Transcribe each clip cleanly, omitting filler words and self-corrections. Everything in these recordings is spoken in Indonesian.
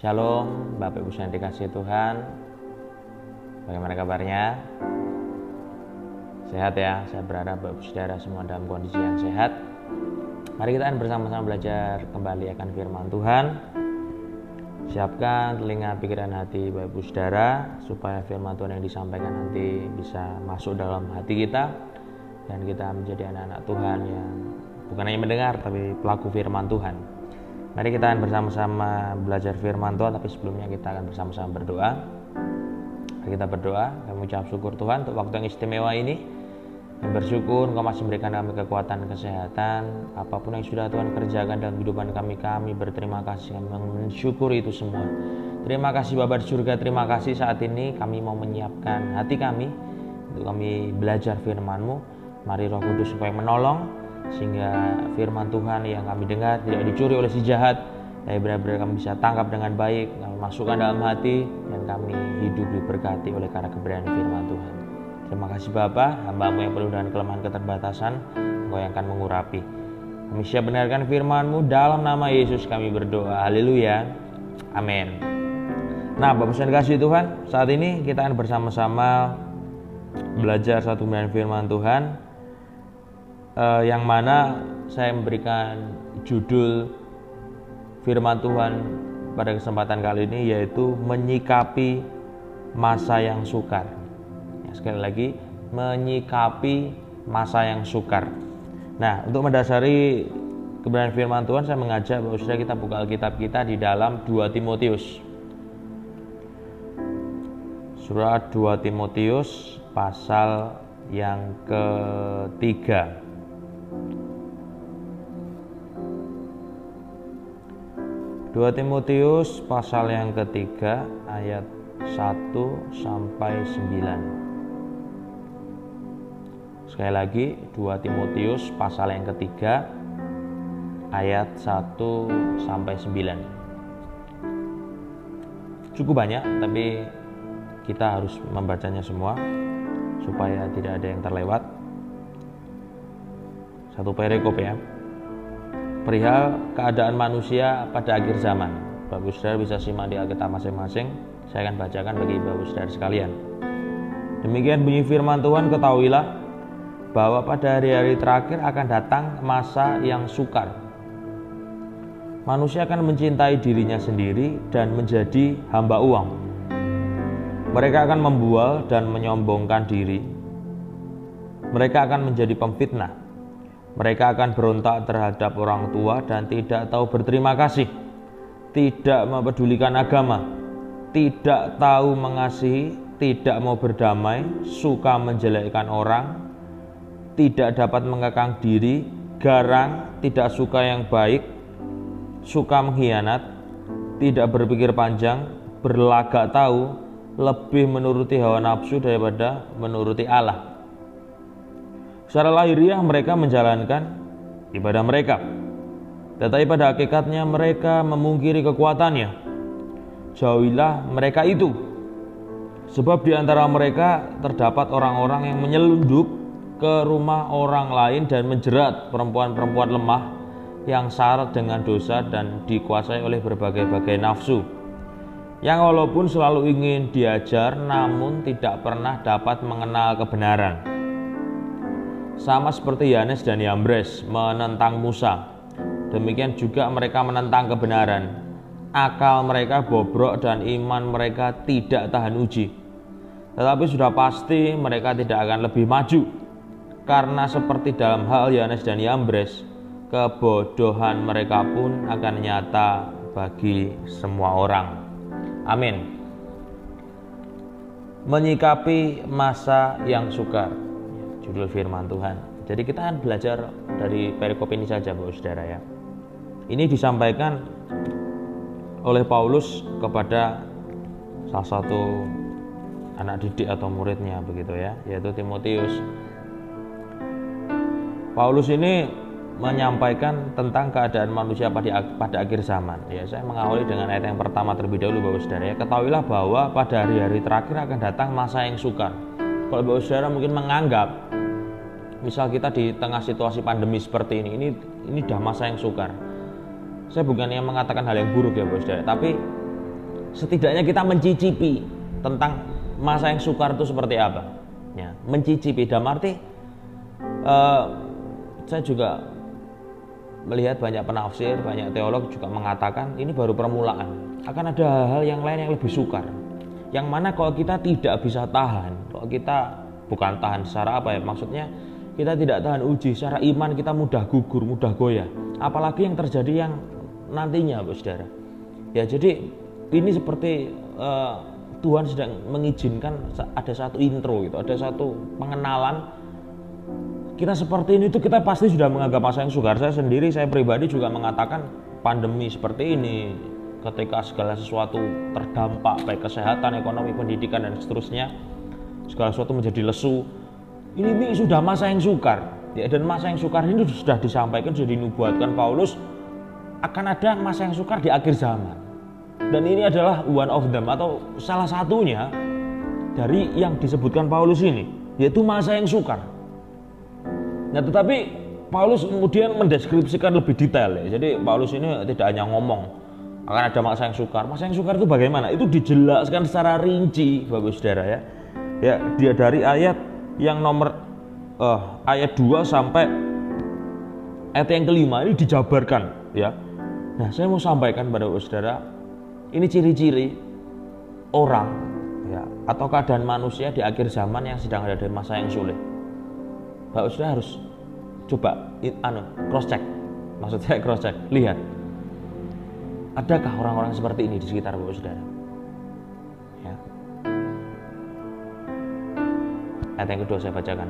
Shalom, Bapak Ibu yang dikasihi Tuhan. Bagaimana kabarnya? Sehat ya? Saya berharap Bapak Ibu Saudara semua dalam kondisi yang sehat. Mari kita bersama-sama belajar kembali akan firman Tuhan. Siapkan telinga, pikiran, hati Bapak Ibu Saudara supaya firman Tuhan yang disampaikan nanti bisa masuk dalam hati kita dan kita menjadi anak-anak Tuhan yang bukan hanya mendengar tapi pelaku firman Tuhan. Mari kita akan bersama-sama belajar firman Tuhan, tapi sebelumnya kita akan bersama-sama berdoa. Mari kita berdoa, kami mengucap syukur Tuhan untuk waktu yang istimewa ini. Kami bersyukur Engkau masih memberikan kami kekuatan, kesehatan, apapun yang sudah Tuhan kerjakan dalam kehidupan kami berterima kasih, kami mensyukuri itu semua. Terima kasih Bapa di surga, terima kasih saat ini kami mau menyiapkan hati kami untuk kami belajar firman-Mu. Mari Roh Kudus supaya menolong, sehingga firman Tuhan yang kami dengar tidak dicuri oleh si jahat, tapi benar-benar kami bisa tangkap dengan baik, kami masukkan dalam hati, dan kami hidup diberkati oleh karena kebenaran firman Tuhan. Terima kasih Bapa, hamba-Mu yang penuh dengan kelemahan keterbatasan, Engkau yang akan mengurapi. Kami siap benarkan firman-Mu, dalam nama Yesus kami berdoa, haleluya, amin. Nah Bapak Ibu yang dikasihi Tuhan, saat ini kita akan bersama-sama belajar satu kebenaran firman Tuhan, yang mana saya memberikan judul firman Tuhan pada kesempatan kali ini, yaitu menyikapi masa yang sukar. Ya, sekali lagi, menyikapi masa yang sukar. Nah, untuk mendasari kebenaran firman Tuhan, saya mengajak bahwa sudah kita buka Alkitab kita di dalam 2 Timotius. Surat 2 Timotius pasal yang ketiga. 2 Timotius pasal yang ketiga ayat 1 sampai 9. Sekali lagi 2 Timotius pasal yang ketiga ayat 1 sampai 9. Cukup banyak, tapi kita harus membacanya semua supaya tidak ada yang terlewat. Satu perikop ya. Perihal keadaan manusia pada akhir zaman. Bapak Ibu Saudara bisa simak di Alkitab masing-masing. Saya akan bacakan bagi Bapak Ibu Saudara sekalian. Demikian bunyi firman Tuhan, ketahuilah bahwa pada hari-hari terakhir akan datang masa yang sukar. Manusia akan mencintai dirinya sendiri dan menjadi hamba uang. Mereka akan membual dan menyombongkan diri. Mereka akan menjadi pemfitnah. Mereka akan berontak terhadap orang tua dan tidak tahu berterima kasih, tidak mempedulikan agama, tidak tahu mengasihi, tidak mau berdamai, suka menjelekkan orang, tidak dapat mengekang diri, garang, tidak suka yang baik, suka mengkhianat, tidak berpikir panjang, berlagak tahu, lebih menuruti hawa nafsu daripada menuruti Allah. Secara lahiriah mereka menjalankan ibadah mereka, tetapi pada hakikatnya mereka memungkiri kekuatannya. Jauhilah mereka itu, sebab di antara mereka terdapat orang-orang yang menyelundup ke rumah orang lain dan menjerat perempuan-perempuan lemah yang syarat dengan dosa dan dikuasai oleh berbagai-bagai nafsu, yang walaupun selalu ingin diajar namun tidak pernah dapat mengenal kebenaran. Sama seperti Yanes dan Yambres menentang Musa, demikian juga mereka menentang kebenaran. Akal mereka bobrok dan iman mereka tidak tahan uji. Tetapi sudah pasti mereka tidak akan lebih maju, karena seperti dalam hal Yanes dan Yambres, kebodohan mereka pun akan nyata bagi semua orang. Amin. Menyikapi masa yang sukar, judul firman Tuhan. Jadi kita akan belajar dari perikop ini saja Bapak Saudara ya. Ini disampaikan oleh Paulus kepada salah satu anak didik atau muridnya begitu ya, yaitu Timotius. Paulus ini menyampaikan tentang keadaan manusia pada akhir zaman. Ya, saya mengawali dengan ayat yang pertama terlebih dahulu Bapak Saudara ya. Ketahuilah bahwa pada hari-hari terakhir akan datang masa yang sukar. Kalau Bapak Saudara mungkin menganggap, misal kita di tengah situasi pandemi seperti ini dah masa yang sukar. Saya bukannya mengatakan hal yang buruk ya Bapak Saudara, tapi setidaknya kita mencicipi tentang masa yang sukar itu seperti apa. Ya, mencicipi dalam arti saya juga melihat banyak penafsir, banyak teolog juga mengatakan ini baru permulaan. Akan ada hal-hal yang lain yang lebih sukar. Yang mana kalau kita tidak bisa tahan, kalau kita bukan tahan secara apa ya, maksudnya kita tidak tahan uji secara iman, kita mudah gugur, mudah goyah. Apalagi yang terjadi yang nantinya, Bapak Saudara. Ya, jadi ini seperti Tuhan sedang mengizinkan ada satu intro gitu, ada satu pengenalan. Kita seperti ini itu kita pasti sudah menganggap masa yang sukar. Saya sendiri, saya pribadi juga mengatakan pandemi seperti ini, ketika segala sesuatu terdampak, baik kesehatan, ekonomi, pendidikan dan seterusnya, segala sesuatu menjadi lesu. Ini sudah masa yang sukar. Ya, dan masa yang sukar ini sudah disampaikan, sudah dinubuatkan Paulus akan ada masa yang sukar di akhir zaman. Dan ini adalah one of them atau salah satunya dari yang disebutkan Paulus ini, yaitu masa yang sukar. Nah, tetapi Paulus kemudian mendeskripsikan lebih detail ya. Jadi Paulus ini tidak hanya ngomong akan ada masa yang sukar. Masa yang sukar itu bagaimana? Itu dijelaskan secara rinci, Bapak Saudara ya. Ya, dia dari ayat yang nomor ayat 2 sampai ayat yang kelima ini dijabarkan ya. Nah, saya mau sampaikan pada Bapak Saudara, ini ciri-ciri orang ya atau keadaan manusia di akhir zaman yang sedang ada di masa yang sulit. Bapak Saudara harus coba cross check. Maksud saya cross check, lihat. Adakah orang-orang seperti ini di sekitar Bapak Saudara? Ya. Ayat yang kedua saya bacakan.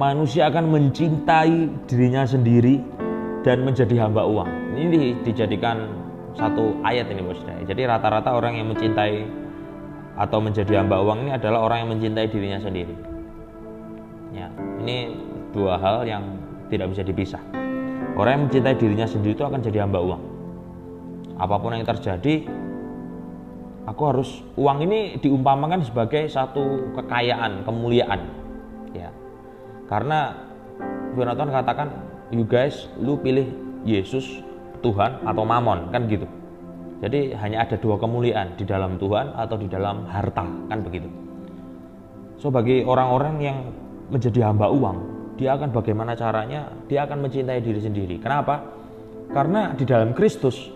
Manusia akan mencintai dirinya sendiri dan menjadi hamba uang. Ini dijadikan satu ayat ini Bapak Saudara. Jadi rata-rata orang yang mencintai atau menjadi hamba uang ini adalah orang yang mencintai dirinya sendiri. Ya, ini dua hal yang tidak bisa dipisah. Orang yang mencintai dirinya sendiri itu akan jadi hamba uang. Apapun yang terjadi, aku harus, uang ini diumpamakan sebagai satu kekayaan, kemuliaan. Ya, karena firman Tuhan katakan, you guys, lu pilih Yesus, Tuhan atau Mamon, kan gitu. Jadi hanya ada dua kemuliaan, di dalam Tuhan atau di dalam harta, kan begitu. So bagi orang-orang yang menjadi hamba uang, dia akan bagaimana caranya? Dia akan mencintai diri sendiri. Kenapa? Karena di dalam Kristus,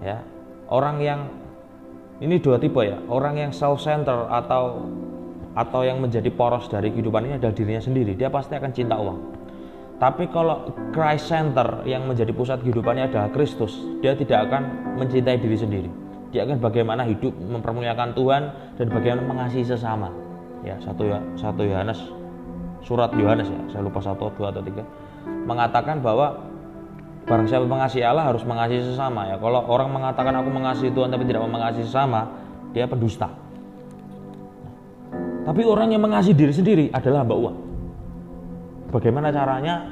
ya, orang yang ini dua tipe ya, orang yang self-centered atau yang menjadi poros dari kehidupan ini adalah dirinya sendiri. Dia pasti akan cinta uang. Tapi kalau Christ center yang menjadi pusat kehidupannya adalah Kristus, dia tidak akan mencintai diri sendiri. Dia akan bagaimana hidup mempermuliakan Tuhan dan bagaimana mengasihi sesama. Ya, satu Yohanes, surat Yohanes ya, saya lupa 1, 2 atau 3, mengatakan bahwa barang siapa mengasihi Allah harus mengasihi sesama ya. Kalau orang mengatakan aku mengasihi Tuhan tapi tidak mengasihi sesama, dia pendusta. Tapi orang yang mengasihi diri sendiri adalah hamba uang. Bagaimana caranya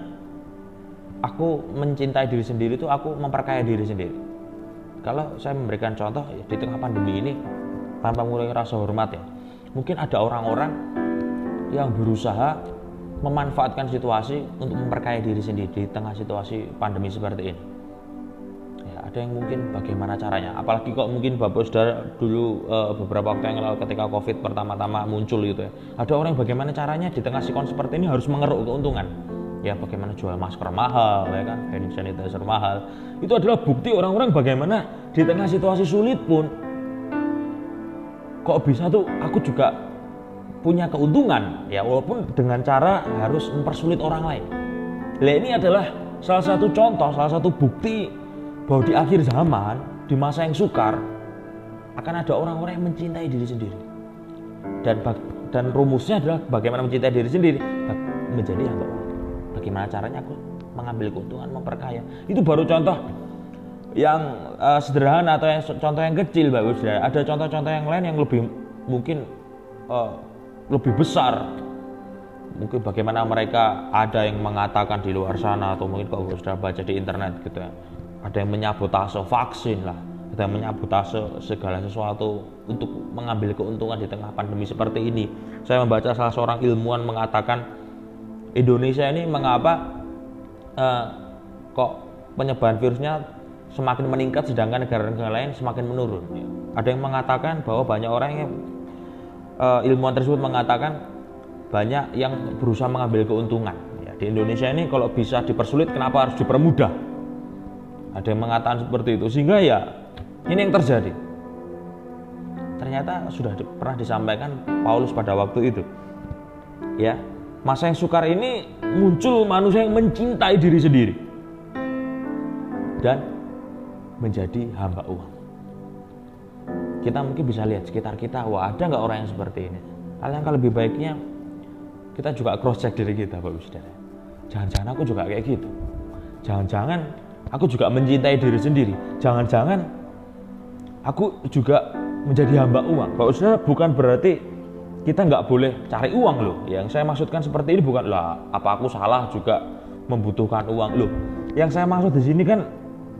aku mencintai diri sendiri itu aku memperkaya diri sendiri. Kalau saya memberikan contoh ya, di tengah pandemi ini tanpa mengurangi rasa hormat ya, mungkin ada orang-orang yang berusaha memanfaatkan situasi untuk memperkaya diri sendiri di tengah situasi pandemi seperti ini. Ya, ada yang mungkin bagaimana caranya, apalagi kok mungkin Bapak Saudara dulu beberapa waktu yang lalu ketika COVID pertama-tama muncul gitu ya, ada orang yang bagaimana caranya di tengah sikon seperti ini harus mengeruk keuntungan. Ya, bagaimana jual masker mahal ya kan, hand sanitizer mahal. Itu adalah bukti orang-orang bagaimana di tengah situasi sulit pun kok bisa tuh aku juga punya keuntungan ya, walaupun dengan cara harus mempersulit orang lain. Nah, ini adalah salah satu contoh, salah satu bukti bahwa di akhir zaman, di masa yang sukar, akan ada orang-orang yang mencintai diri sendiri. Dan rumusnya adalah bagaimana mencintai diri sendiri, menjadi hamba Allah. Bagaimana caranya aku mengambil keuntungan, memperkaya. Itu baru contoh yang sederhana atau contoh yang kecil, Bapak Saudara. Ada contoh-contoh yang lain yang lebih mungkin lebih besar. Mungkin bagaimana mereka ada yang mengatakan di luar sana, atau mungkin kalau sudah baca di internet gitu ya, ada yang menyabotase vaksin lah, ada yang menyabotase segala sesuatu untuk mengambil keuntungan di tengah pandemi seperti ini. Saya membaca salah seorang ilmuwan mengatakan Indonesia ini mengapa kok penyebaran virusnya semakin meningkat, sedangkan negara-negara lain semakin menurun. Ada yang mengatakan bahwa banyak orang yang ilmuwan tersebut mengatakan banyak yang berusaha mengambil keuntungan. Di Indonesia ini kalau bisa dipersulit, kenapa harus dipermudah? Ada yang mengatakan seperti itu, sehingga ya ini yang terjadi. Ternyata sudah pernah disampaikan Paulus pada waktu itu. Ya, masa yang sukar ini muncul manusia yang mencintai diri sendiri dan menjadi hamba uang. Kita mungkin bisa lihat sekitar kita, wah ada nggak orang yang seperti ini? Alangkah lebih baiknya kita juga cross check diri kita, Bapak Saudara. Jangan-jangan aku juga kayak gitu. Jangan-jangan aku juga mencintai diri sendiri. Jangan-jangan aku juga menjadi hamba uang. Bapak Saudara, bukan berarti kita nggak boleh cari uang loh. Yang saya maksudkan seperti ini bukan lah apa aku salah juga membutuhkan uang loh. Yang saya maksud di sini kan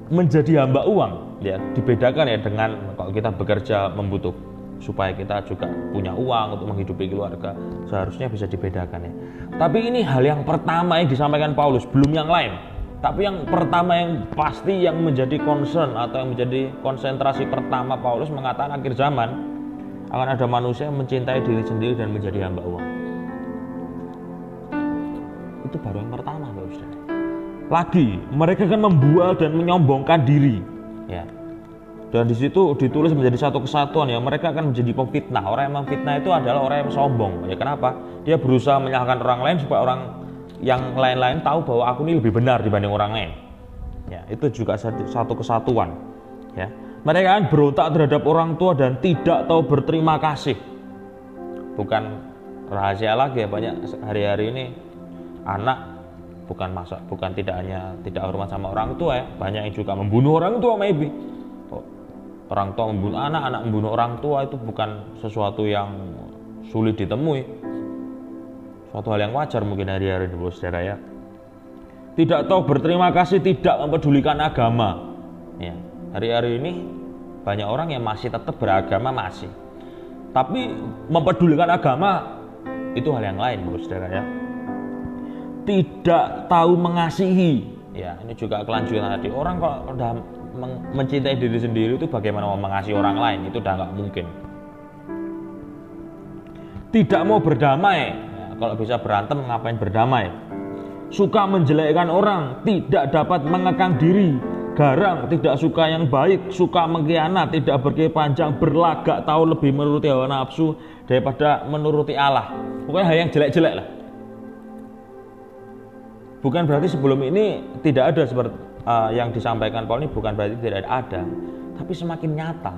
menjadi hamba uang. Ya, dibedakan ya dengan kalau kita bekerja membutuhkan supaya kita juga punya uang untuk menghidupi keluarga, seharusnya bisa dibedakan ya. Tapi ini hal yang pertama yang disampaikan Paulus, belum yang lain. Tapi yang pertama yang pasti yang menjadi concern atau yang menjadi konsentrasi pertama Paulus mengatakan akhir zaman akan ada manusia yang mencintai diri sendiri dan menjadi hamba uang. Itu baru yang pertama, Bapak Saudara. Lagi mereka akan membual dan menyombongkan diri. Ya. Dan di situ ditulis menjadi satu kesatuan ya, mereka akan menjadi pemfitnah. Orang yang memfitnah itu adalah orang yang sombong. Ya kenapa? Dia berusaha menyalahkan orang lain supaya orang yang lain-lain tahu bahwa aku ini lebih benar dibanding orang lain. Ya, itu juga satu kesatuan. Ya. Mereka akan berontak terhadap orang tua dan tidak tahu berterima kasih. Bukan rahasia lagi ya, banyak hari-hari ini anak bukan tidak hanya tidak hormat sama orang tua ya, banyak yang juga membunuh orang tua maybe. Orang tua membunuh anak, anak membunuh orang tua itu bukan sesuatu yang sulit ditemui. Suatu hal yang wajar mungkin hari-hari ini, Saudara ya. Tidak tahu berterima kasih, tidak mempedulikan agama. Ya, hari-hari ini banyak orang yang masih tetap beragama masih. Tapi mempedulikan agama itu hal yang lain, Saudara ya. Tidak tahu mengasihi, ya ini juga kelanjutan tadi. Orang kalau udah mencintai diri sendiri itu bagaimana mau mengasihi orang lain, itu udah nggak mungkin. Tidak mau berdamai, ya, kalau bisa berantem ngapain berdamai. Suka menjelekkan orang, tidak dapat mengekang diri, garang, tidak suka yang baik, suka mengkhianat, tidak berpikir panjang, berlagak, tahu lebih menuruti hawa nafsu daripada menuruti Allah. Pokoknya hal yang jelek-jelek lah. Bukan berarti sebelum ini tidak ada seperti yang disampaikan Paul ini, bukan berarti tidak ada, tapi semakin nyata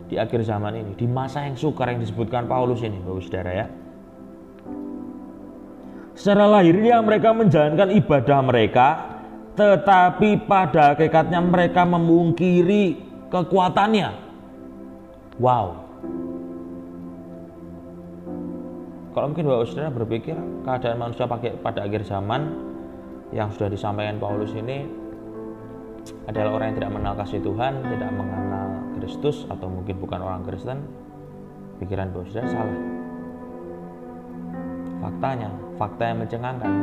di akhir zaman ini, di masa yang sukar yang disebutkan Paulus ini, Bapak Saudara ya. Secara lahiriah mereka menjalankan ibadah mereka, tetapi pada hakikatnya mereka memungkiri kekuatannya. Wow. Kalau mungkin Bapak Saudara berpikir keadaan manusia pada akhir zaman yang sudah disampaikan Paulus ini adalah orang yang tidak mengenal kasih Tuhan, tidak mengenal Kristus, atau mungkin bukan orang Kristen, pikiran Bapak Saudara salah. Faktanya, fakta yang mencengangkan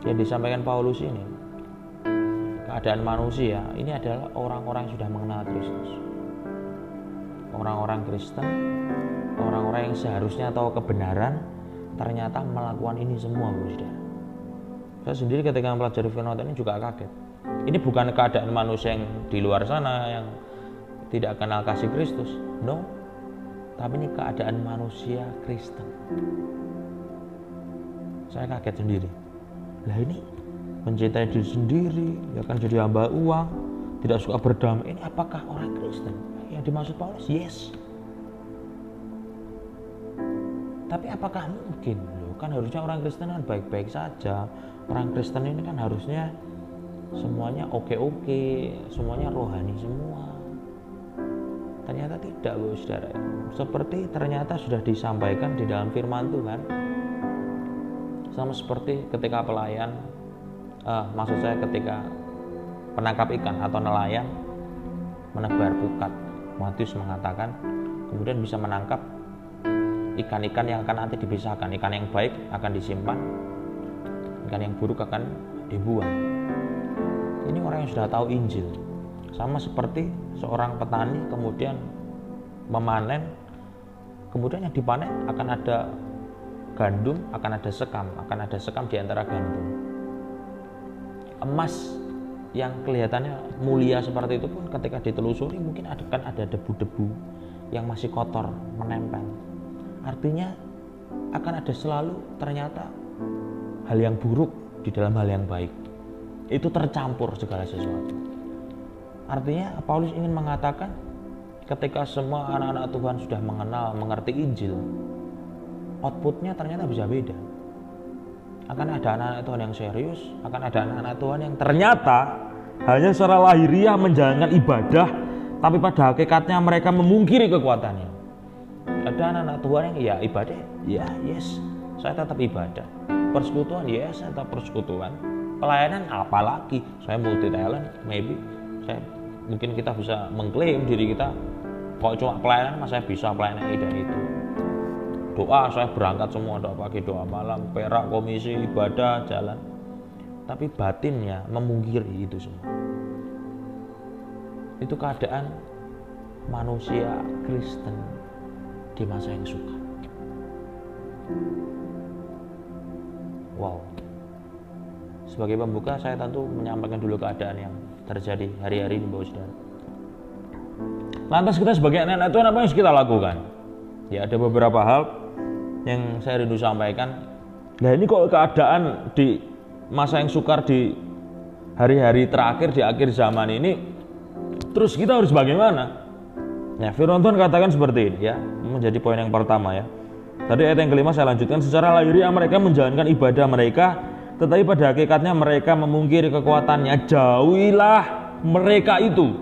yang disampaikan Paulus ini, keadaan manusia ini adalah orang-orang yang sudah mengenal Kristus. Orang-orang Kristen, orang-orang yang seharusnya tahu kebenaran, ternyata melakukan ini semua, Saudara. Saya sendiri ketika mempelajari firman ini juga kaget. Ini bukan keadaan manusia yang di luar sana yang tidak kenal kasih Kristus, no. Tapi ini keadaan manusia Kristen. Saya kaget sendiri. Lah ini mencintai diri sendiri, ya kan, jadi hamba uang, tidak suka berdamai. Ini apakah orang Kristen? Yang dimaksud Paulus, yes. Tapi apakah mungkin? Loh, kan harusnya orang Kristen kan baik-baik saja. Orang Kristen ini kan harusnya semuanya oke-oke, semuanya rohani semua. Ternyata tidak, Bapak Saudara. Seperti ternyata sudah disampaikan di dalam firman Tuhan. Sama seperti ketika pelayan, maksud saya ketika penangkap ikan atau nelayan menebar pukat. Matius mengatakan kemudian bisa menangkap ikan-ikan yang akan nanti dipisahkan. Ikan yang baik akan disimpan, ikan yang buruk akan dibuang. Ini orang yang sudah tahu Injil. Sama seperti seorang petani kemudian memanen, kemudian yang dipanen akan ada gandum, akan ada sekam di antara gandum. Emas yang kelihatannya mulia seperti itu pun ketika ditelusuri mungkin akan ada debu-debu yang masih kotor menempel. Artinya akan ada selalu ternyata hal yang buruk di dalam hal yang baik. Itu tercampur segala sesuatu. Artinya Paulus ingin mengatakan ketika semua anak-anak Tuhan sudah mengenal, mengerti Injil, outputnya ternyata bisa beda. Akan ada anak-anak Tuhan yang serius, akan ada anak-anak Tuhan yang ternyata hanya secara lahiriah menjalankan ibadah, tapi pada hakikatnya mereka memungkiri kekuatannya. Ada anak-anak Tuhan yang ya ibadah, ya yes, saya tetap ibadah. Persekutuan, yes, saya tetap persekutuan. Pelayanan apalagi, saya multi talent, maybe mungkin kita bisa mengklaim diri kita kok cuma pelayanan mas saya bisa pelayanan ini dan itu. Doa saya berangkat semua, doa pagi, doa malam, perak, komisi, ibadah, jalan. Tapi batinnya memungkiri itu semua. Itu keadaan manusia Kristen di masa yang sukar. Wow. Sebagai pembuka saya tentu menyampaikan dulu keadaan yang terjadi hari-hari ini Bapak Saudara. Lantas kita sebagai anak-anak Tuhan apa yang harus kita lakukan? Ya ada beberapa hal yang saya rindu sampaikan. Nah ini kok keadaan di masa yang sukar di hari-hari terakhir di akhir zaman ini, terus kita harus bagaimana? Ya firman Tuhan katakan seperti ini ya, menjadi poin yang pertama ya. Tadi ayat yang kelima saya lanjutkan, secara lahiriah mereka menjalankan ibadah mereka, tetapi pada hakikatnya mereka memungkiri kekuatannya. Jauhilah mereka itu.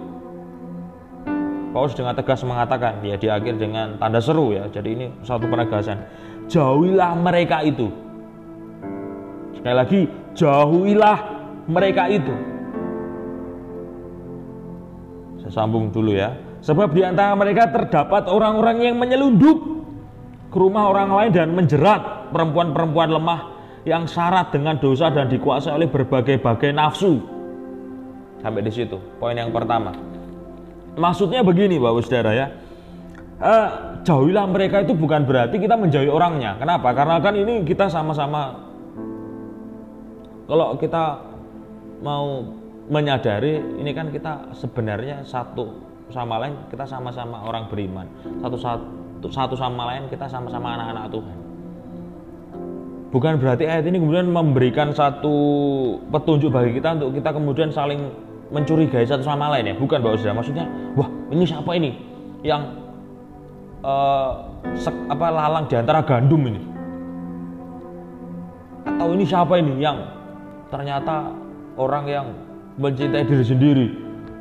Paulus dengan tegas mengatakan, ya di akhir dengan tanda seru ya. Jadi ini satu penegasan. Jauhilah mereka itu. Sekali lagi, jauhilah mereka itu. Saya sambung dulu ya. Sebab di antara mereka terdapat orang-orang yang menyelundup ke rumah orang lain dan menjerat perempuan-perempuan lemah yang syarat dengan dosa dan dikuasai oleh berbagai-bagai nafsu. Sampai di situ, poin yang pertama. Maksudnya begini Bapak Saudara ya, jauhilah mereka itu bukan berarti kita menjauhi orangnya. Kenapa? Karena kan ini kita sama-sama, kalau kita mau menyadari, ini kan kita sebenarnya satu sama lain, kita sama-sama orang beriman. Satu sama lain kita sama-sama anak-anak Tuhan. Bukan berarti ayat ini kemudian memberikan satu petunjuk bagi kita untuk kita kemudian saling mencurigai satu sama lain ya. Bukan Bapak Saudara, maksudnya wah ini siapa ini yang lalang di antara gandum ini, atau ini siapa ini yang ternyata orang yang mencintai diri sendiri.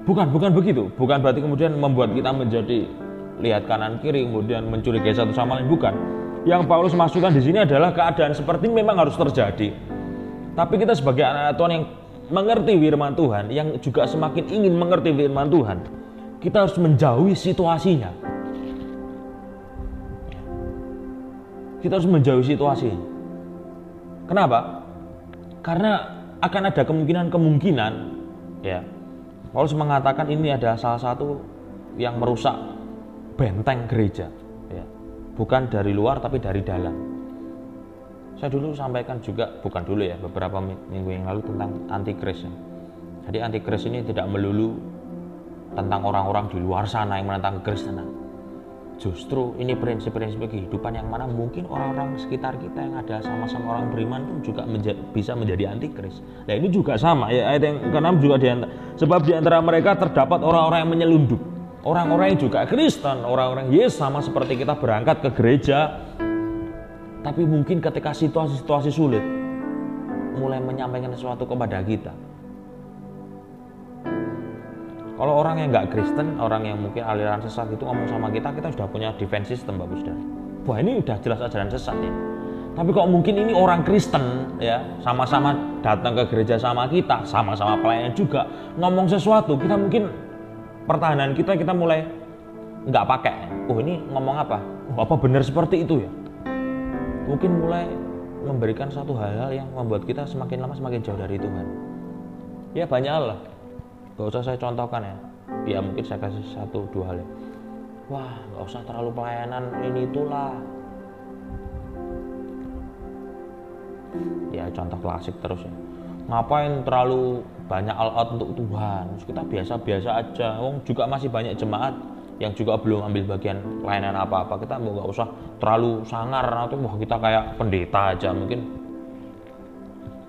Bukan begitu. Bukan berarti kemudian membuat kita menjadi lihat kanan kiri kemudian mencurigai satu sama lain, bukan. Yang Paulus masukkan di sini adalah keadaan seperti ini memang harus terjadi. Tapi kita sebagai anak Tuhan yang mengerti firman Tuhan, yang juga semakin ingin mengerti firman Tuhan, kita harus menjauhi situasinya. Kita harus menjauhi situasinya. Kenapa? Karena akan ada kemungkinan ya. Paulus mengatakan ini adalah salah satu yang merusak benteng gereja ya. Bukan dari luar tapi dari dalam. Saya dulu sampaikan juga, bukan dulu ya, beberapa minggu yang lalu tentang antikris ya. Jadi antikris ini tidak melulu tentang orang-orang di luar sana yang menentang kekristenan. Justru ini prinsip-prinsip kehidupan yang mana mungkin orang-orang sekitar kita yang ada sama-sama orang beriman pun juga bisa menjadi antikris. Nah ini juga sama ya, ayat yang ke-6 juga sebab di antara mereka terdapat orang-orang yang menyelundup. Orang-orang yang juga Kristen, orang-orang yes sama seperti kita berangkat ke gereja, tapi mungkin ketika situasi-situasi sulit mulai menyampaikan sesuatu kepada kita. Kalau orang yang nggak Kristen, orang yang mungkin aliran sesat itu ngomong sama kita sudah punya defense system Bapak Saudara. Wah ini udah jelas ajaran sesat ya. Tapi kok mungkin ini orang Kristen ya, sama-sama datang ke gereja sama kita, sama-sama pelayan juga, ngomong sesuatu, kita mungkin pertahanan kita mulai nggak pakai. Oh ini ngomong apa? Oh, apa benar seperti itu ya? Mungkin mulai memberikan satu hal-hal yang membuat kita semakin lama semakin jauh dari Tuhan. Ya banyak hal lah. Gak usah saya contohkan ya. Ya mungkin saya kasih 1-2 hal ya. Wah, gak usah terlalu pelayanan ini itulah. Ya contoh klasik terus ya. Ngapain terlalu banyak all out untuk Tuhan? Kita biasa-biasa aja. Juga masih banyak jemaat yang juga belum ambil bagian pelayanan apa-apa. Kita nggak usah terlalu sangar atau wah kita kayak pendeta aja mungkin.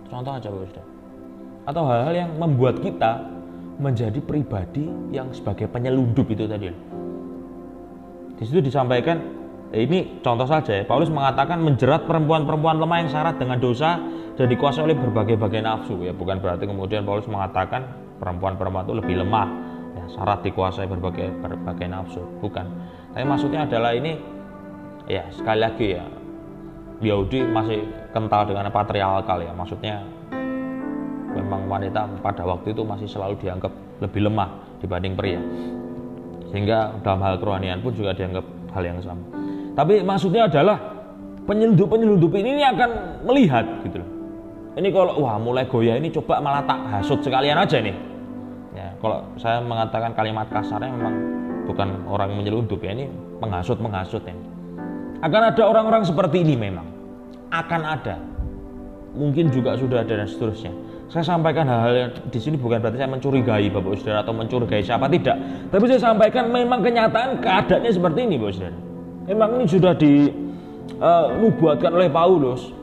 Contoh aja Bos. Atau hal-hal yang membuat kita menjadi pribadi yang sebagai penyelundup itu tadi. Di situ disampaikan, ini contoh saja ya. Paulus mengatakan menjerat perempuan-perempuan lemah yang syarat dengan dosa dan dikuasai oleh berbagai-bagai nafsu. Ya bukan berarti kemudian Paulus mengatakan perempuan-perempuan itu lebih lemah, ya, syarat dikuasai berbagai nafsu. Bukan. Tapi maksudnya adalah ini, ya sekali lagi ya, Yahudi masih kental dengan patriarkal ya. Maksudnya memang wanita pada waktu itu masih selalu dianggap lebih lemah dibanding pria. Sehingga dalam hal kerohanian pun juga dianggap hal yang sama. Tapi maksudnya adalah penyelundup ini akan melihat gitu loh. Ini kalau wah mulai goyah ini coba malah tak hasut sekalian aja nih. Ya, kalau saya mengatakan kalimat kasarnya memang bukan orang menyelundup ya, ini menghasut ya. Akan ada orang-orang seperti ini memang. Akan ada. Mungkin juga sudah ada dan seterusnya. Saya sampaikan hal-hal yang di sini bukan berarti saya mencurigai Bapak Saudara atau mencurigai siapa, tidak. Tapi saya sampaikan memang kenyataan keadaannya seperti ini Bapak Saudara. Memang ini sudah dinubuatkan oleh Paulus.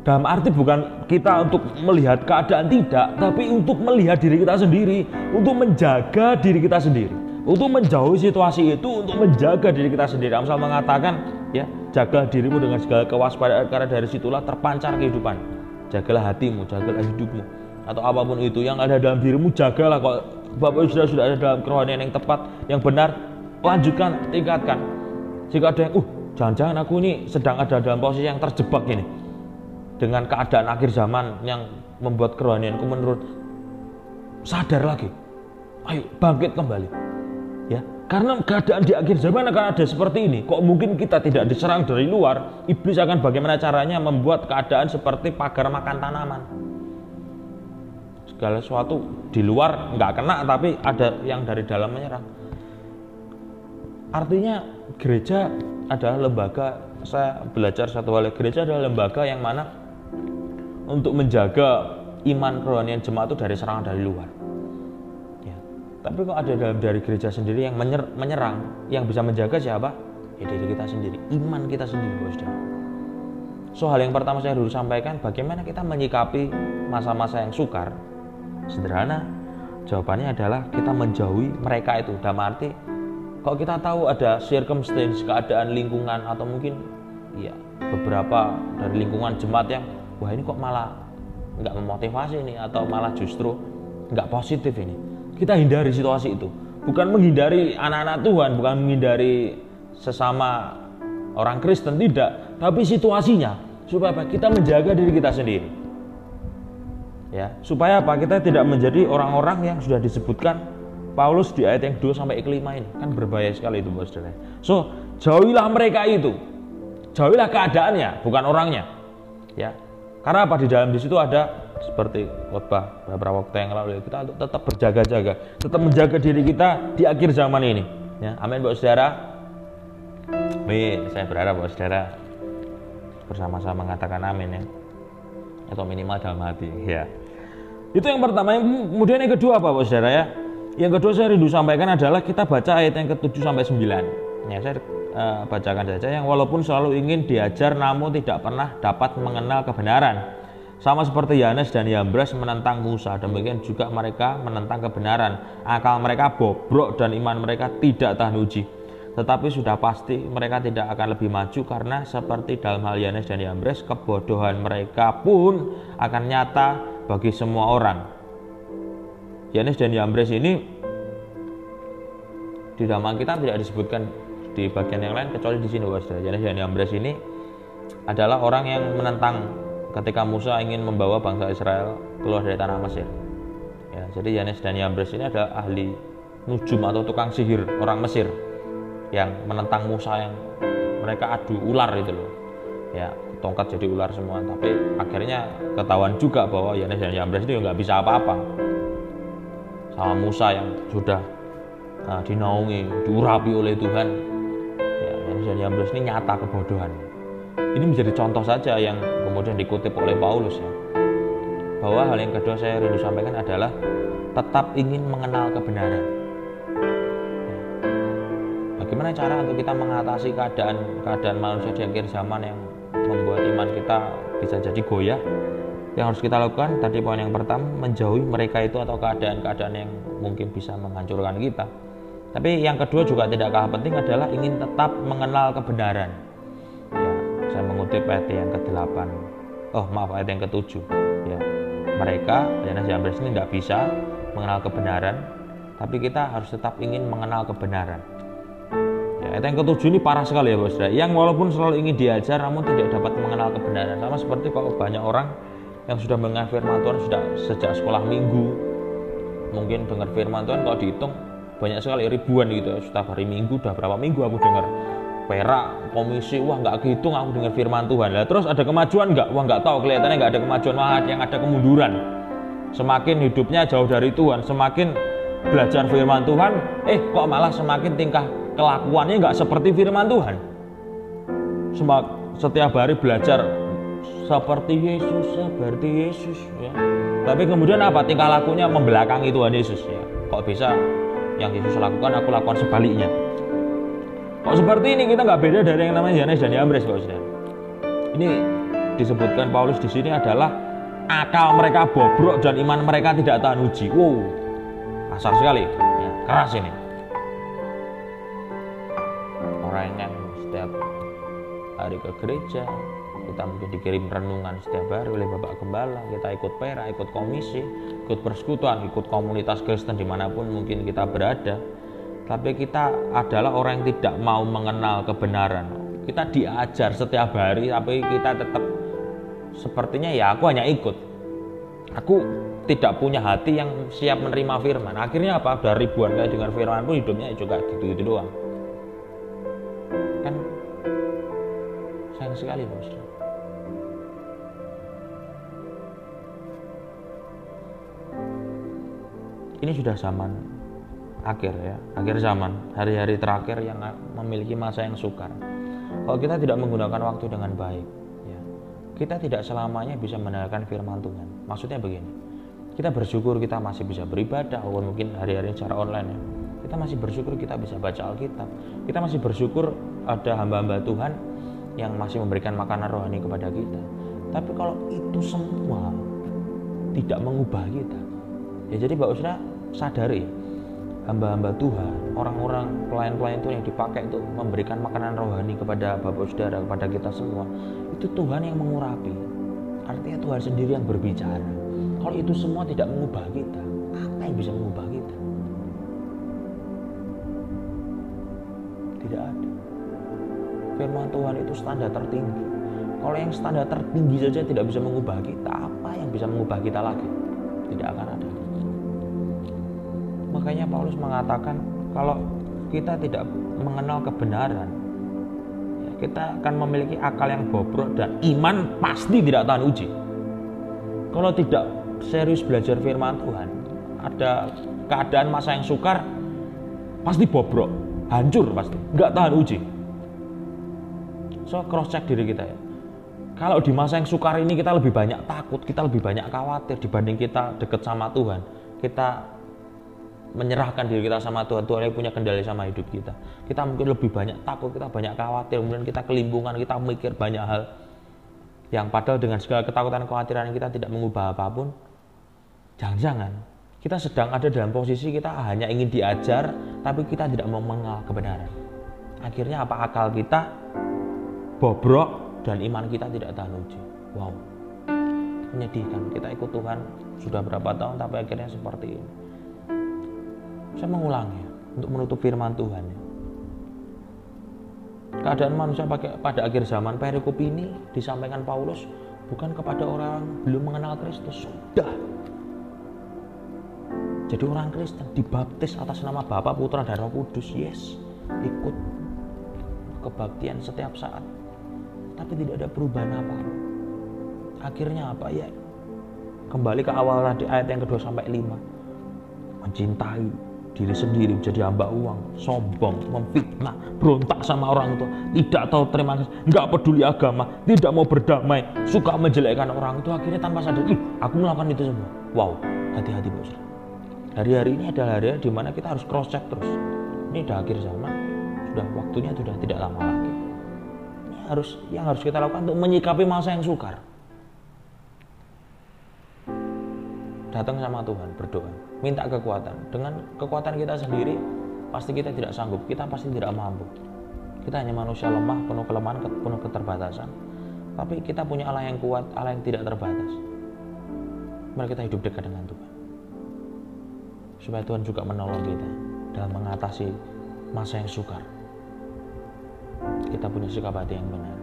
Dalam arti bukan kita untuk melihat keadaan tidak, tapi untuk melihat diri kita sendiri, untuk menjaga diri kita sendiri, untuk menjauhi situasi itu, untuk menjaga diri kita sendiri. Amsal mengatakan, ya, jaga dirimu dengan segala kewaspadaan karena dari situlah terpancar kehidupan. Jagalah hatimu, jagalah hidupmu, atau apapun itu yang ada dalam dirimu, jagalah. Kalau Bapak sudah ada dalam kerohanian yang tepat, yang benar, lanjutkan, tingkatkan. Jika ada yang, jangan-jangan aku ini sedang ada dalam posisi yang terjebak ini dengan keadaan akhir zaman yang membuat kerohanianku menurun, sadar lagi, ayo bangkit kembali, ya. Karena keadaan di akhir zaman akan ada seperti ini. Kok mungkin kita tidak diserang dari luar? Iblis akan bagaimana caranya membuat keadaan seperti pagar makan tanaman. Segala sesuatu di luar nggak kena, tapi ada yang dari dalam menyerang. Artinya gereja adalah lembaga. Saya belajar satu hal, gereja adalah lembaga yang mana untuk menjaga iman kerohanian jemaat itu dari serangan dari luar. Tapi kok ada dari gereja sendiri yang menyerang, yang bisa menjaga siapa? Ya diri kita sendiri, iman kita sendiri, Bos. So hal yang pertama saya dulu sampaikan, bagaimana kita menyikapi masa-masa yang sukar. Sederhana, jawabannya adalah kita menjauhi mereka itu. Dalam arti, kalau kita tahu ada circumstance, keadaan lingkungan, atau mungkin ya beberapa dari lingkungan jemaat yang, wah ini kok malah nggak memotivasi nih, atau malah justru nggak positif ini. Kita hindari situasi itu, bukan menghindari anak-anak Tuhan, bukan menghindari sesama orang Kristen, tidak, tapi situasinya supaya apa? Kita menjaga diri kita sendiri, ya, supaya apa? Kita tidak menjadi orang-orang yang sudah disebutkan Paulus di ayat yang 2 sampai 5 ini, kan berbahaya sekali itu, Bos. So jauhilah mereka itu, jauhilah keadaannya, bukan orangnya, ya. Karena apa? Di dalam di situ ada seperti khotbah beberapa waktu yang lalu, kita untuk tetap berjaga-jaga, tetap menjaga diri kita di akhir zaman ini, ya. Amin, Bapak Saudara. Amin. Saya berharap Bapak Saudara bersama-sama mengatakan amin, ya, atau minimal dalam hati, ya. Itu yang pertama. Yang kemudian yang kedua apa, Bapak Saudara, ya? Yang kedua saya rindu sampaikan adalah kita baca ayat yang ke-7 sampai 9. Ya, saya bacakan saja. Yang walaupun selalu ingin diajar namun tidak pernah dapat mengenal kebenaran. Sama seperti Yanes dan Yambres menentang Musa, demikian juga mereka menentang kebenaran. Akal mereka bobrok dan iman mereka tidak tahan uji. Tetapi sudah pasti mereka tidak akan lebih maju, karena seperti dalam hal Yanes dan Yambres, kebodohan mereka pun akan nyata bagi semua orang. Yanes dan Yambres ini di dalam Alkitab tidak disebutkan di bagian yang lain kecuali di sini, Bapak. Yanes dan Yambres ini adalah orang yang menentang ketika Musa ingin membawa bangsa Israel keluar dari tanah Mesir. Ya, jadi Yanes dan Yambres ini adalah ahli nujum atau tukang sihir orang Mesir yang menentang Musa, yang mereka adu ular itu loh. Ya, tongkat jadi ular semua. Tapi akhirnya ketahuan juga bahwa Yanes dan Yambres itu nggak bisa apa-apa. sama Musa yang sudah dinaungi, diurapi oleh Tuhan. Ya, Yanes dan Yambres ini nyata kebodohan. Ini menjadi contoh saja yang kemudian dikutip oleh Paulus ya. Bahwa hal yang kedua saya rindu sampaikan adalah tetap ingin mengenal kebenaran. Ya. Bagaimana cara untuk kita mengatasi keadaan manusia di akhir zaman yang membuat iman kita bisa jadi goyah? Yang harus kita lakukan, tadi poin yang pertama, menjauhi mereka itu atau keadaan-keadaan yang mungkin bisa menghancurkan kita. Tapi yang kedua juga tidak kalah penting adalah ingin tetap mengenal kebenaran. Ya, saya mengutip ayat yang ke-8. Ayat yang ke-7. Ya, mereka, Yanes Yambres ini tidak bisa mengenal kebenaran, tapi kita harus tetap ingin mengenal kebenaran. Ya, ayat yang ke-7 ini parah sekali ya, Saudara. Yang walaupun selalu ingin diajar, namun tidak dapat mengenal kebenaran. Sama seperti kalau banyak orang yang sudah mendengar firman Tuhan sudah sejak sekolah minggu, mungkin dengar firman Tuhan kalau dihitung banyak sekali, ribuan gitu ya. Setiap hari minggu, udah berapa minggu aku dengar perak, komisi, wah nggak kehitung aku dengar firman Tuhan. Lah terus ada kemajuan nggak? Wah nggak tahu, kelihatannya nggak ada kemajuan, malah yang ada kemunduran. Semakin hidupnya jauh dari Tuhan, semakin belajar firman Tuhan, kok malah semakin tingkah kelakuannya nggak seperti firman Tuhan. Setiap hari belajar seperti Yesus ya. Tapi kemudian apa? Tingkah lakunya membelakangi Tuhan Yesus ya. Kok bisa yang Yesus lakukan aku lakukan sebaliknya? Kok seperti ini? Kita nggak beda dari yang namanya Yanes dan Yambres, Pak Saudara. Ini disebutkan Paulus di sini adalah akal mereka bobrok dan iman mereka tidak tahan uji. Wow, kasar sekali ya, keras ini. Orang yang setiap hari ke gereja, kita mungkin dikirim renungan setiap hari oleh Bapak Gembala, kita ikut pera, ikut komisi, ikut persekutuan, ikut komunitas Kristen dimanapun mungkin kita berada. Tapi kita adalah orang yang tidak mau mengenal kebenaran. Kita diajar setiap hari, tapi kita tetap sepertinya ya aku hanya ikut. Aku tidak punya hati yang siap menerima firman. Akhirnya apa? Udah ribuan kali dengar firman pun hidupnya juga gitu-gitu doang. Kan sayang sekali, Bos. Ini sudah zaman akhir ya, akhir zaman, hari-hari terakhir yang memiliki masa yang sukar. Kalau kita tidak menggunakan waktu dengan baik, ya, kita tidak selamanya bisa mendengarkan firman Tuhan. Maksudnya begini, kita bersyukur kita masih bisa beribadah, walaupun mungkin hari-hari secara online ya. Kita masih bersyukur kita bisa baca Alkitab. Kita masih bersyukur ada hamba-hamba Tuhan yang masih memberikan makanan rohani kepada kita. Tapi kalau itu semua tidak mengubah kita, ya jadi Bapak Saudara sadari, hamba-hamba Tuhan, orang-orang pelayan-pelayan Tuhan yang dipakai untuk memberikan makanan rohani kepada Bapak Saudara, kepada kita semua, itu Tuhan yang mengurapi. Artinya Tuhan sendiri yang berbicara. Kalau itu semua tidak mengubah kita, apa yang bisa mengubah kita? Tidak ada. Firman Tuhan itu standar tertinggi. Kalau yang standar tertinggi saja tidak bisa mengubah kita, apa yang bisa mengubah kita lagi? Tidak akan ada. Makanya Paulus mengatakan kalau kita tidak mengenal kebenaran, ya kita akan memiliki akal yang bobrok dan iman pasti tidak tahan uji. Kalau tidak serius belajar firman Tuhan, ada keadaan masa yang sukar, pasti bobrok, hancur pasti, nggak tahan uji. So cross check diri kita ya. Kalau di masa yang sukar ini kita lebih banyak takut, kita lebih banyak khawatir dibanding kita dekat sama Tuhan. Kita menyerahkan diri kita sama Tuhan, Tuhan yang punya kendali sama hidup kita. Kita mungkin lebih banyak takut, kita banyak khawatir, kemudian kita kelimpungan, kita mikir banyak hal yang padahal dengan segala ketakutan dan kekhawatiran kita tidak mengubah apapun. Jangan-jangan kita sedang ada dalam posisi kita hanya ingin diajar, tapi kita tidak mau mengenal kebenaran. Akhirnya apa? Akal kita bobrok dan iman kita tidak tahan uji. Wow, menyedihkan. Kita ikut Tuhan sudah berapa tahun, tapi akhirnya seperti ini. Saya mengulangi untuk menutup firman Tuhan. Keadaan manusia pada akhir zaman, perikop ini disampaikan Paulus bukan kepada orang belum mengenal Kristus, sudah jadi orang Kristen, dibaptis atas nama Bapa, Putra, dan Roh Kudus. Yes, ikut kebaktian setiap saat, tapi tidak ada perubahan apa. Akhirnya apa ya? Kembali ke awal tadi ayat yang kedua sampai 5. mencintai diri sendiri, menjadi hamba uang, sombong, memfitnah, berontak sama orang tua, tidak tahu terima kasih, nggak peduli agama, tidak mau berdamai, suka menjelekkan orang, itu akhirnya tanpa sadar, aku melakukan itu semua. Wow, hati-hati bos. Hari-hari ini adalah hari di mana kita harus cross check terus. Ini udah akhir zaman, sudah waktunya sudah tidak lama lagi. Ini yang harus kita lakukan untuk menyikapi masa yang sukar. Datang sama Tuhan, berdoa, minta kekuatan. Dengan kekuatan kita sendiri, pasti kita tidak sanggup, kita pasti tidak mampu. Kita hanya manusia lemah, penuh kelemahan, penuh keterbatasan. Tapi kita punya Allah yang kuat, Allah yang tidak terbatas. Mari kita hidup dekat dengan Tuhan, supaya Tuhan juga menolong kita dalam mengatasi masa yang sukar. Kita punya sikap hati yang benar,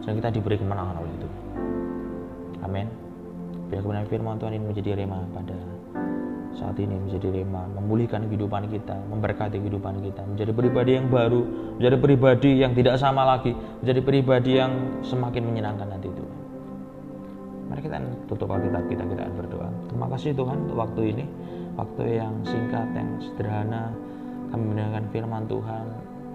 dan kita diberi kemenangan oleh Tuhan. Amin. Biar kebenaran firman Tuhan ini menjadi rema pada saat ini, menjadi rema, memulihkan kehidupan kita, memberkati kehidupan kita, menjadi pribadi yang baru, menjadi pribadi yang tidak sama lagi, menjadi pribadi yang semakin menyenangkan hati Tuhan. Mari kita tutup Alkitab kita akan berdoa. Terima kasih Tuhan untuk waktu ini, waktu yang singkat, yang sederhana, kami mendengarkan firman Tuhan.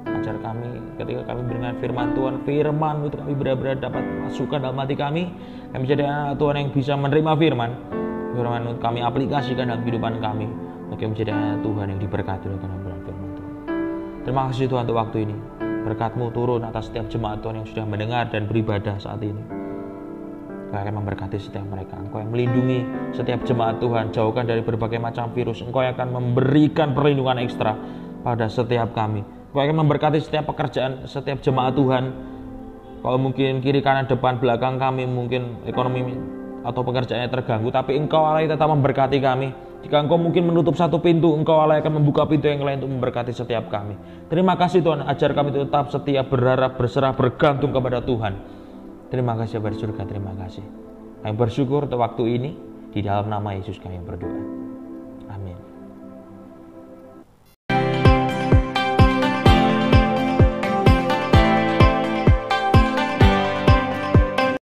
Ajar kami ketika kami mendengar firman Tuhan, firman itu kami benar-benar dapat masukkan dalam hati kami menjadi anak Tuhan yang bisa menerima firman kami aplikasikan dalam kehidupan kami, untuk menjadi anak Tuhan yang diberkati oleh kebenaran firman Tuhan. Terima kasih Tuhan untuk waktu ini, berkat-Mu turun atas setiap jemaat Tuhan yang sudah mendengar dan beribadah saat ini. Engkau akan memberkati setiap mereka, Engkau yang melindungi setiap jemaat Tuhan, jauhkan dari berbagai macam virus, Engkau yang akan memberikan perlindungan ekstra pada setiap kami. Engkau akan memberkati setiap pekerjaan, setiap jemaat Tuhan. Kalau mungkin kiri kanan depan belakang kami mungkin ekonomi atau pekerjaannya terganggu, tapi Engkau Allah tetap memberkati kami. Jika Engkau mungkin menutup satu pintu, Engkau Allah akan membuka pintu yang lain untuk memberkati setiap kami. Terima kasih Tuhan, ajar kami tetap setia, berharap, berserah, bergantung kepada Tuhan. Terima kasih Bapa di surga, terima kasih. Kami bersyukur untuk waktu ini, di dalam nama Yesus kami berdoa.